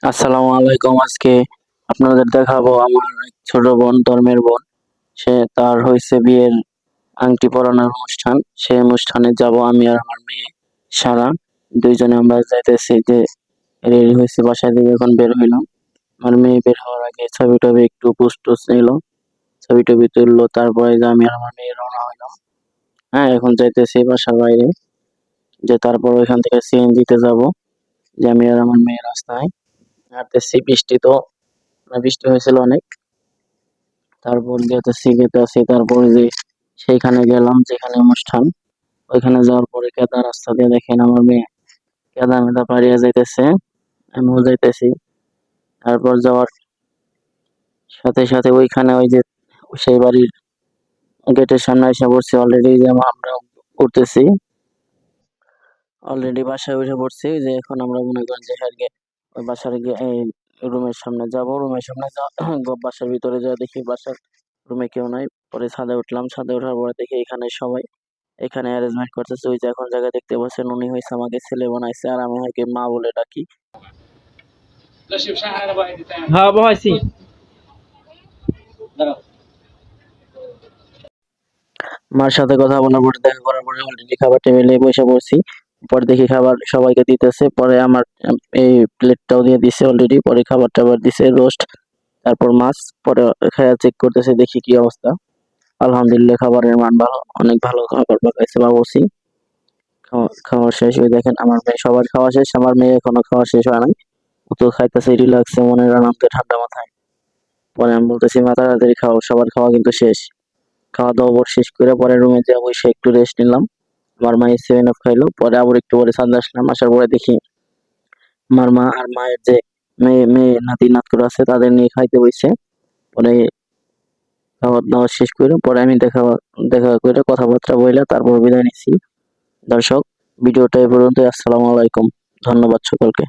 আসসালামু আলাইকুম। আজকে আপনাদের দেখাবো আমার এক ছোট বোন, ধর্মের বোন। সে তার হইছে বিয়ের আংটি পরানোর অনুষ্ঠান। সেই অনুষ্ঠানে যাব আমি আর আমার মেয়ে সারা। দুইজনে আমরা যাইতেছি যে রেডি হয়েছি, বাসা থেকে এখন বের হইলাম। আমার মেয়ে বের হওয়ার আগে ছবি টবি একটু পোস্ট টোস্ট নিল, ছবি টবি তুললো, তারপরে যে আমি আর আমার মেয়ে রওনা হইলাম। হ্যাঁ, এখন যাইতেছি বাসার বাইরে, যে তারপর ওইখান থেকে সিএনজি তে যাব, যে আমি আর আমার মেয়ে রাস্তায় হাঁটতেছি। বৃষ্টি হয়েছিল অনেক। তারপর যেতে আছি তারপর যে সেইখানে গেলাম যেখানে অনুষ্ঠান। ওইখানে যাওয়ার পরে কেদা রাস্তা দিয়ে দেখেন আমার মেয়ে কেদা মেদা পাড়িয়া যাইতেছে, আমিও যাইতেছি। তারপর যাওয়ার সাথে সাথে ওইখানে ওই যে সেই বাড়ির গেটের সামনে এসে পড়ছি অলরেডি, যে আমরা উঠতেছি, অলরেডি বাসায় উঠে পড়ছি। যে এখন আমরা মনে করেন যে ওই বাসার এই রুমের সামনে যাব, রুমের সামনে বাসার ভিতরে যা দেখি বাসার রুমে কেউ নাই। পরে ছাদে উঠলাম, ছাদে ওঠার পরে দেখি এখানে সবাই এখানে অ্যারেঞ্জমেন্ট করতেছে। ওই যে এখন জায়গা দেখতে পাচ্ছেন, উনি হয়েছে আমাকে ছেলে বানাইছে আর আমি ওকে মা বলে ডাকি। হ্যাঁ বহাইছি। মার সাথে কথা বলার পরে দেখা করার পরে অলরেডি খাবার টেবিলে বসে পড়ছি। পরে দেখি খাবার সবাইকে দিতেছে, পরে আমার এই প্লেটটাও দিয়ে দিছে অলরেডি। পরে খাবার টাবার দিছে, রোস্ট, তারপর মাছ। পরে খেয়া চেক করতেছে, দেখি কি অবস্থা। আলহামদুলিল্লাহ, খাবারের মান ভালো, অনেক ভালো খাবার পাকাইছে বাবুর্চি। খাওয়া শেষ, ওই দেখেন আমার মেয়ে, সবার খাওয়া শেষ, আমার মেয়ে এখনো খাওয়া শেষ হয় নাই। ও তো খাইতেছে রিল্যাক্সে, মনের আনন্দে, ঠান্ডা মাথায়। পরে আমি বলতেছি মা তাড়াতাড়ি খাও, সবার খাওয়া কিন্তু শেষ। খাওয়া দাওয়া ওর শেষ করে পরে রুমে যাবো, এসে একটু রেস্ট নিলাম। আমার মা 7 আপ খাইলো, পরে আবার একটু পরে ছাদে আসলাম। আসার পরে দেখি আমার মা আর মায়ের যে মেয়ে মেয়ে নাতি নাতকুরা আছে তাদের নিয়ে খাইতে বসছে। পরে খাওয়া দাওয়া শেষ করে পরে আমি দেখা দেখা করে কথাবার্তা বইলা তারপর বিদায় নিচ্ছি। দর্শক, ভিডিওটা এই পর্যন্তই। আসসালামু আলাইকুম, ধন্যবাদ সকলকে।